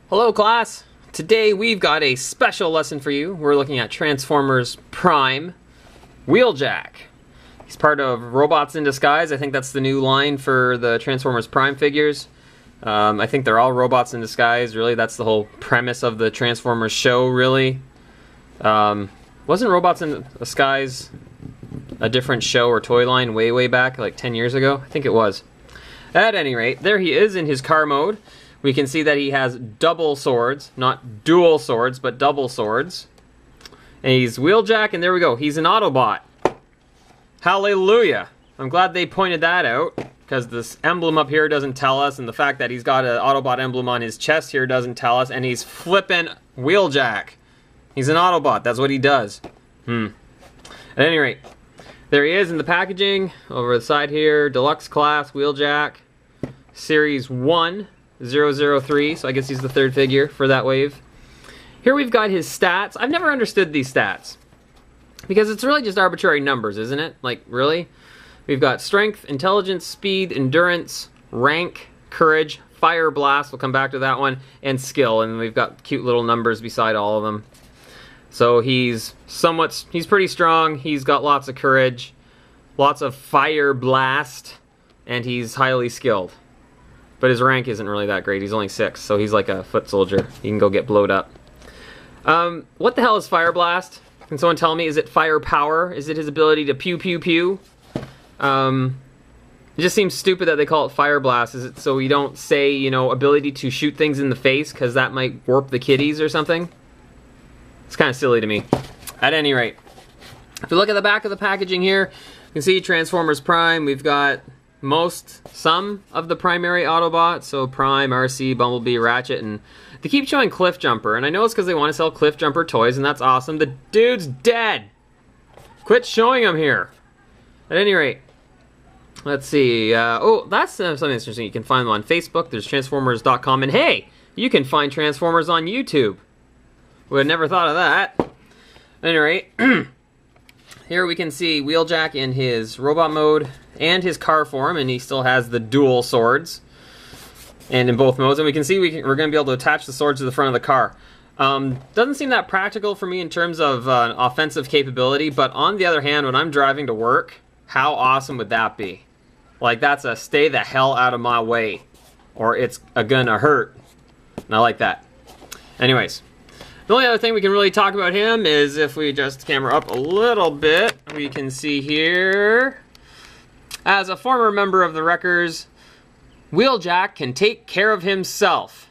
Hello class! Today we've got a special lesson for you. We're looking at Transformers Prime Wheeljack. He's part of Robots in Disguise. I think that's the new line for the Transformers Prime figures. I think they're all robots in disguise, really. That's the whole premise of the Transformers show, really. Wasn't Robots in Disguise a different show or toy line way back, like 10 years ago? I think it was. At any rate, there he is in his car mode. We can see that he has double swords, not dual swords, but double swords. And he's Wheeljack, and there we go. He's an Autobot. Hallelujah. I'm glad they pointed that out, because this emblem up here doesn't tell us, and the fact that he's got an Autobot emblem on his chest here doesn't tell us, and he's flippin' Wheeljack. He's an Autobot. That's what he does. At any rate, there he is in the packaging. Over the side here, Deluxe Class Wheeljack, Series 1003, so I guess he's the third figure for that wave. Here we've got his stats. I've never understood these stats, because it's really just arbitrary numbers, isn't it? Like, really? We've got strength, intelligence, speed, endurance, rank, courage, fire blast, we'll come back to that one, and skill, and we've got cute little numbers beside all of them. So he's pretty strong, he's got lots of courage, lots of fire blast, and he's highly skilled. But his rank isn't really that great. He's only 6, so he's like a foot soldier. He can go get blowed up. What the hell is Fire Blast? Can someone tell me? Is it fire power? Is it his ability to pew pew pew? It just seems stupid that they call it Fire Blast. Is it so we don't say, you know, ability to shoot things in the face, because that might warp the kiddies or something? It's kind of silly to me. At any rate, if you look at the back of the packaging here, you can see Transformers Prime. We've got some of the primary Autobots, so Prime, RC, Bumblebee, Ratchet, and they keep showing Cliff Jumper, and I know it's because they want to sell Cliff Jumper toys, and that's awesome. The dude's dead! Quit showing him here! At any rate, let's see, oh, that's something interesting. You can find them on Facebook, there's Transformers.com, and hey, you can find Transformers on YouTube. Would have never thought of that. At any rate, here we can see Wheeljack in his robot mode and his car form, and he still has the dual swords, and in both modes. And we can see we're going to be able to attach the swords to the front of the car. Doesn't seem that practical for me in terms of offensive capability, but on the other hand, when I'm driving to work, how awesome would that be? Like, that's a stay the hell out of my way, or it's gonna hurt. And I like that. Anyways, the only other thing we can really talk about him is if we just camera up a little bit, we can see here, as a former member of the Wreckers, Wheeljack can take care of himself.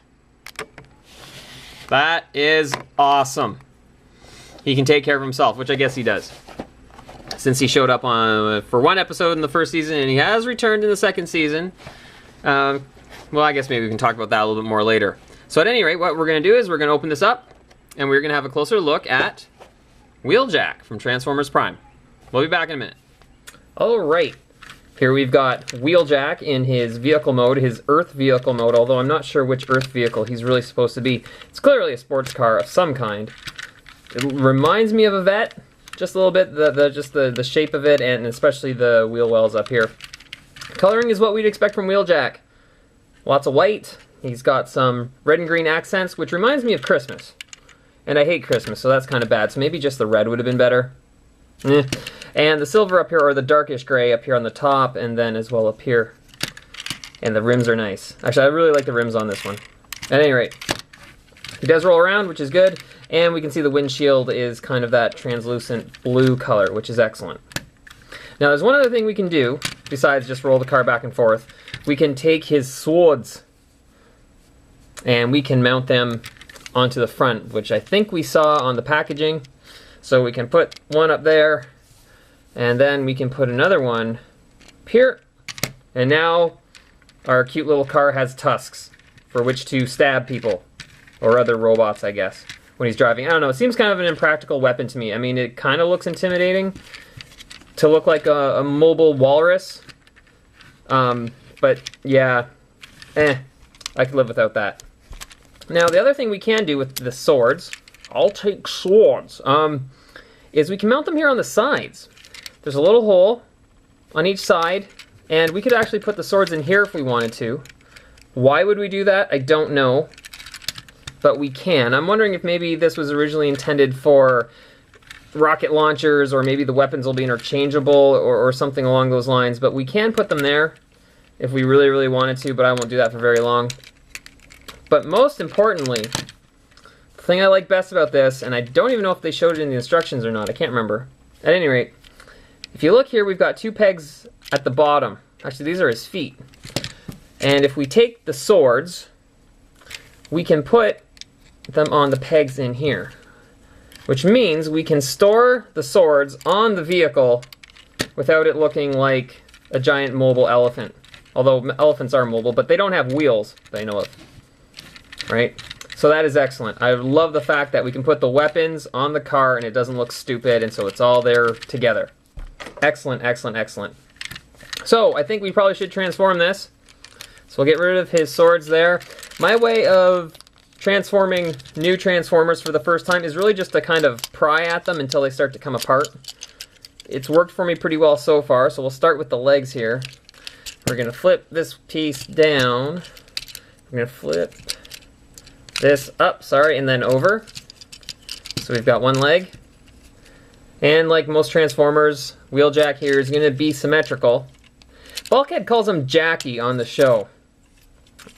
That is awesome. He can take care of himself, which I guess he does, since he showed up for one episode in the first season, and he has returned in the second season. Well, I guess maybe we can talk about that a little bit more later. So at any rate, what we're going to do is we're going to open this up, and we're going to have a closer look at Wheeljack from Transformers Prime. We'll be back in a minute. Alright, here we've got Wheeljack in his vehicle mode, his Earth vehicle mode, although I'm not sure which Earth vehicle he's really supposed to be. It's clearly a sports car of some kind. It reminds me of a Vet, just a little bit, just the shape of it, and especially the wheel wells up here. Coloring is what we'd expect from Wheeljack. Lots of white. He's got some red and green accents, which reminds me of Christmas. And I hate Christmas, so that's kind of bad. So maybe just the red would have been better. And the silver up here, or the darkish gray up here on the top, and then as well up here. And the rims are nice. Actually, I really like the rims on this one. At any rate, he does roll around, which is good. And we can see the windshield is kind of that translucent blue color, which is excellent. Now, there's one other thing we can do, besides just roll the car back and forth. We can take his swords, and we can mount them onto the front, which I think we saw on the packaging. So we can put one up there, and then we can put another one here. And now our cute little car has tusks for which to stab people, or other robots, I guess, when he's driving. I don't know, it seems kind of an impractical weapon to me. I mean, it kind of looks intimidating to look like a mobile walrus. But yeah, I could live without that. Now, the other thing we can do with the swords, I'll take swords, is we can mount them here on the sides. There's a little hole on each side, And we could actually put the swords in here if we wanted to. Why would we do that? I don't know. But we can. I'm wondering if maybe this was originally intended for rocket launchers, or maybe the weapons will be interchangeable, or something along those lines. But we can put them there if we really, really wanted to, but I won't do that for very long. But most importantly, the thing I like best about this, and I don't even know if they showed it in the instructions or not, I can't remember. At any rate, if you look here, we've got 2 pegs at the bottom. Actually, these are his feet. And if we take the swords, we can put them on the pegs in here, which means we can store the swords on the vehicle without it looking like a giant mobile elephant. Although elephants are mobile, but they don't have wheels that I know of, right? So that is excellent. I love the fact that we can put the weapons on the car and it doesn't look stupid, and so it's all there together. Excellent, excellent, excellent. So I think we probably should transform this. So we'll get rid of his swords there. My way of transforming new Transformers for the first time is really just to kind of pry at them until they start to come apart. It's worked for me pretty well so far, so we'll start with the legs here. We're going to flip this piece down. We're going to flip this up, and then over. So we've got one leg. And like most Transformers, Wheeljack here is going to be symmetrical. Bulkhead calls him Jackie on the show.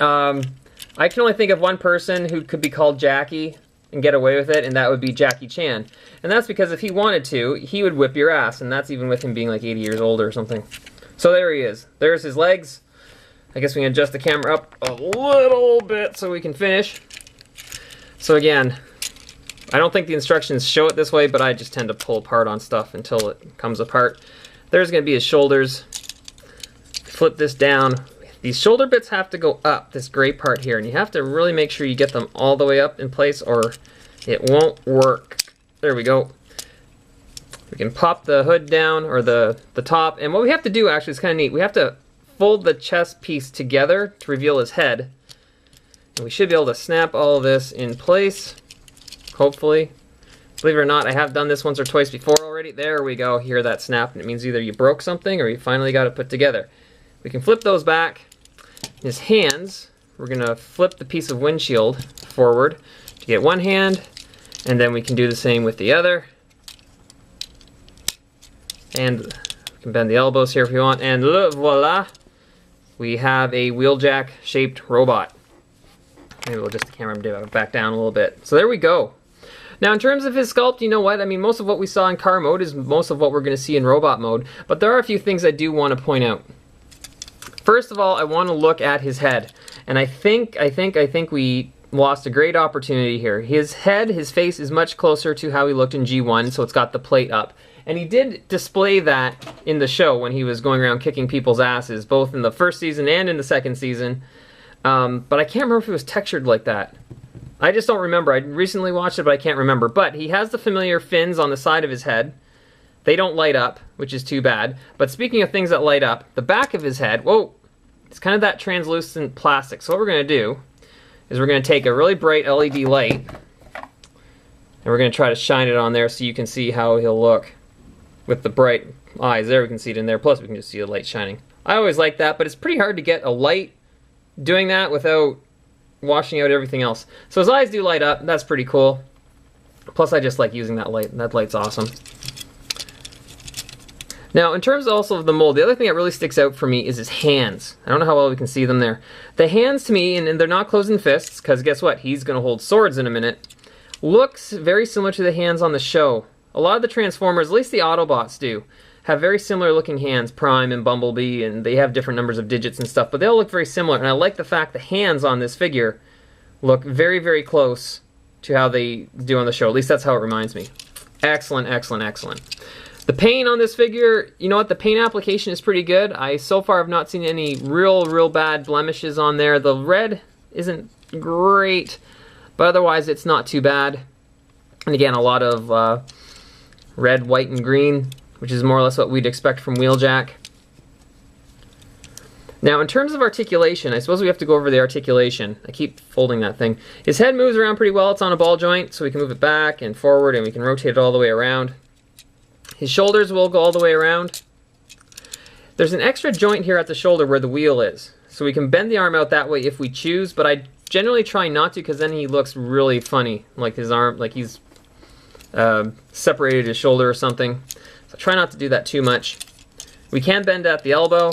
I can only think of one person who could be called Jackie and get away with it, and that would be Jackie Chan. And that's because if he wanted to, he would whip your ass, and that's even with him being like 80 years old or something. So there he is. There's his legs. I guess we can adjust the camera up a little bit so we can finish. So again, I don't think the instructions show it this way, but I just tend to pull apart on stuff until it comes apart. There's going to be his shoulders. Flip this down. These shoulder bits have to go up, this gray part here, and you have to really make sure you get them all the way up in place or it won't work. There we go. We can pop the hood down, or the top, and what we have to do actually is kind of neat. We have to fold the chest piece together to reveal his head. And we should be able to snap all of this in place, hopefully. Believe it or not, I have done this once or twice before already. There we go, hear that snap, and it means either you broke something or you finally got it put together. We can flip those back. His hands, we're going to flip the piece of windshield forward to get one hand, and then we can do the same with the other. And we can bend the elbows here if we want, and voila, we have a Wheeljack shaped robot. Maybe we'll just the camera back down a little bit. So there we go. Now in terms of his sculpt, you know what? I mean, most of what we saw in car mode is most of what we're going to see in robot mode, but there are a few things I do want to point out. First of all, I want to look at his head, and I think we lost a great opportunity here. His head, his face is much closer to how he looked in G1, so it's got the plate up. And he did display that in the show when he was going around kicking people's asses, both in the first season and in the second season. But I can't remember if it was textured like that. I just don't remember. I recently watched it, but I can't remember. But he has the familiar fins on the side of his head. They don't light up, which is too bad. But speaking of things that light up, the back of his head, whoa, it's kind of that translucent plastic. So what we're going to do is we're going to take a really bright LED light, and we're going to try to shine it on there so you can see how he'll look with the bright eyes. There, we can see it in there. Plus, we can just see the light shining. I always like that, but it's pretty hard to get a light doing that without washing out everything else. So his eyes do light up. That's pretty cool. Plus, I just like using that light. That light's awesome. Now, in terms also of the mold, the other thing that really sticks out for me is his hands. I don't know how well we can see them there. The hands to me, and they're not closing fists, because guess what? He's going to hold swords in a minute. Looks very similar to the hands on the show. A lot of the Transformers, at least the Autobots do, have very similar looking hands, Prime and Bumblebee, and they have different numbers of digits and stuff, but they all look very similar, and I like the fact the hands on this figure look very, very close to how they do on the show. At least that's how it reminds me. Excellent, excellent, excellent. The paint on this figure, you know what, the paint application is pretty good. I so far have not seen any real bad blemishes on there. The red isn't great, but otherwise it's not too bad. And again, a lot of red, white, and green, which is more or less what we'd expect from Wheeljack. Now, in terms of articulation, I suppose we have to go over the articulation. I keep folding that thing. His head moves around pretty well. It's on a ball joint, so we can move it back and forward, and we can rotate it all the way around. His shoulders will go all the way around. There's an extra joint here at the shoulder where the wheel is. So we can bend the arm out that way if we choose, but I generally try not to because then he looks really funny. Like his arm, like he's separated his shoulder or something. So try not to do that too much. We can bend at the elbow,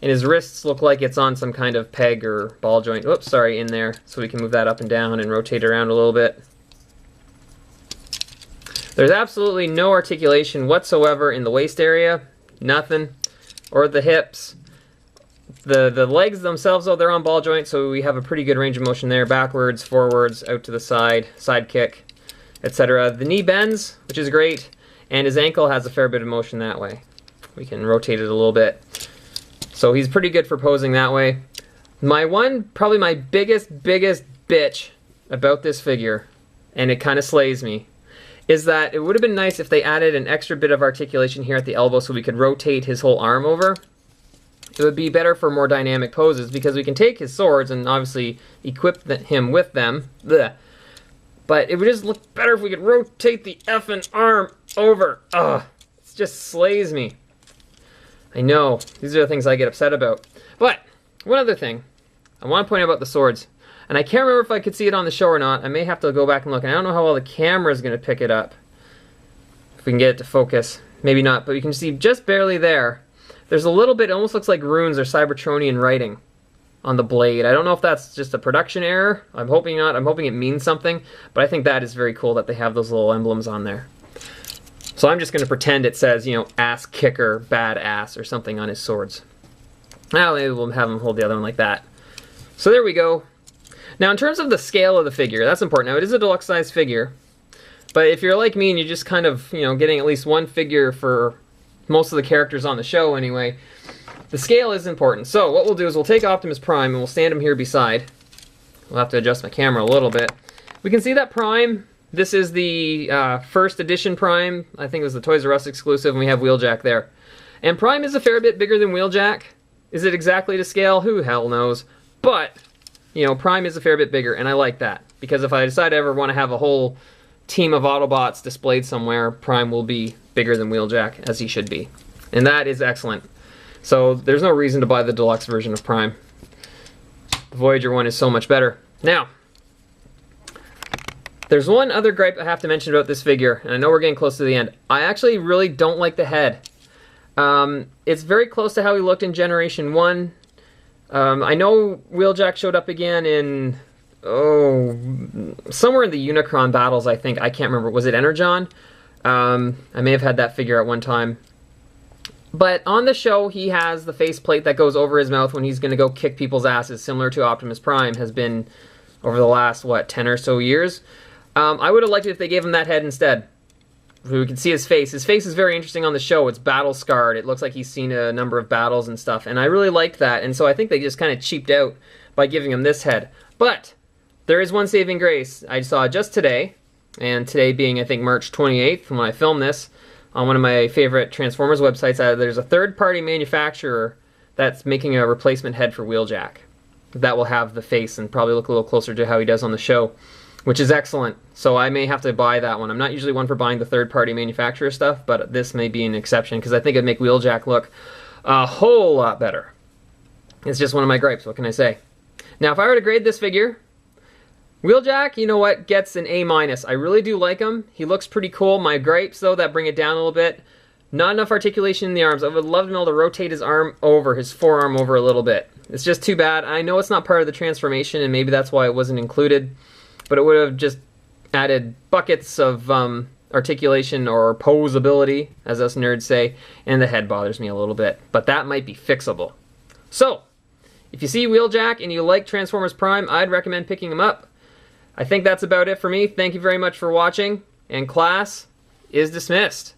and his wrists look like it's on some kind of peg or ball joint. Oops, sorry, in there. So we can move that up and down and rotate it around a little bit. There's absolutely no articulation whatsoever in the waist area. Nothing. Or the hips. The legs themselves, though, they're on ball joints, so we have a pretty good range of motion there. Backwards, forwards, out to the side, side kick, etc. The knee bends, which is great, and his ankle has a fair bit of motion that way. We can rotate it a little bit. So he's pretty good for posing that way. Probably my biggest bitch about this figure, and it kind of slays me, is that it would have been nice if they added an extra bit of articulation here at the elbow so we could rotate his whole arm over. It would be better for more dynamic poses because we can take his swords and obviously equip him with them. Blech. But it would just look better if we could rotate the effing arm over. Ugh, it just slays me. I know, these are the things I get upset about. But, one other thing I want to point out about the swords. And I can't remember if I could see it on the show or not. I may have to go back and look. And I don't know how well the camera is going to pick it up. If we can get it to focus. Maybe not, but you can see just barely there. There's a little bit, it almost looks like runes or Cybertronian writing on the blade. I don't know if that's just a production error. I'm hoping not. I'm hoping it means something. But I think that is very cool that they have those little emblems on there. So I'm just going to pretend it says, you know, ass kicker, bad ass, or something on his swords. Now maybe we'll have him hold the other one like that. So there we go. Now in terms of the scale of the figure, that's important. Now it is a deluxe size figure, but if you're like me and you're just kind of, you know, getting at least one figure for most of the characters on the show anyway, the scale is important. So what we'll do is we'll take Optimus Prime and we'll stand him here beside. We'll have to adjust my camera a little bit. We can see that Prime, this is the first edition Prime. I think it was the Toys R Us exclusive, and we have Wheeljack there. And Prime is a fair bit bigger than Wheeljack. Is it exactly to scale? Who hell knows? But you know, Prime is a fair bit bigger, and I like that. Because if I decide I ever want to have a whole team of Autobots displayed somewhere, Prime will be bigger than Wheeljack, as he should be. And that is excellent. So there's no reason to buy the deluxe version of Prime. The Voyager one is so much better. Now, there's one other gripe I have to mention about this figure, and I know we're getting close to the end. I actually really don't like the head. It's very close to how he looked in Generation 1. I know Wheeljack showed up again in, somewhere in the Unicron battles, I think. I can't remember. Was it Energon? I may have had that figure at one time. But on the show, he has the faceplate that goes over his mouth when he's going to go kick people's asses, similar to Optimus Prime has been over the last, 10 or so years. I would have liked it if they gave him that head instead. We can see his face. His face is very interesting on the show. It's battle scarred. It looks like he's seen a number of battles and stuff. And I really liked that. And so I think they just kind of cheaped out by giving him this head. But there is one saving grace I saw just today. And today being, I think, March 28th when I filmed this. On one of my favorite Transformers websites, there's a third-party manufacturer that's making a replacement head for Wheeljack. That will have the face and probably look a little closer to how he does on the show, which is excellent. So I may have to buy that one. I'm not usually one for buying the third-party manufacturer stuff, but this may be an exception because I think it'd make Wheeljack look a whole lot better. It's just one of my gripes, what can I say? Now, if I were to grade this figure, Wheeljack, you know what, gets an A-. I really do like him. He looks pretty cool. My gripes, though, that bring it down a little bit. Not enough articulation in the arms. I would love to be able to rotate his arm over, his forearm over a little bit. It's just too bad. I know it's not part of the transformation, and maybe that's why it wasn't included. But it would have just added buckets of articulation or posability, as us nerds say, and the head bothers me a little bit. But that might be fixable. So, if you see Wheeljack and you like Transformers Prime, I'd recommend picking him up. I think that's about it for me. Thank you very much for watching, and class is dismissed.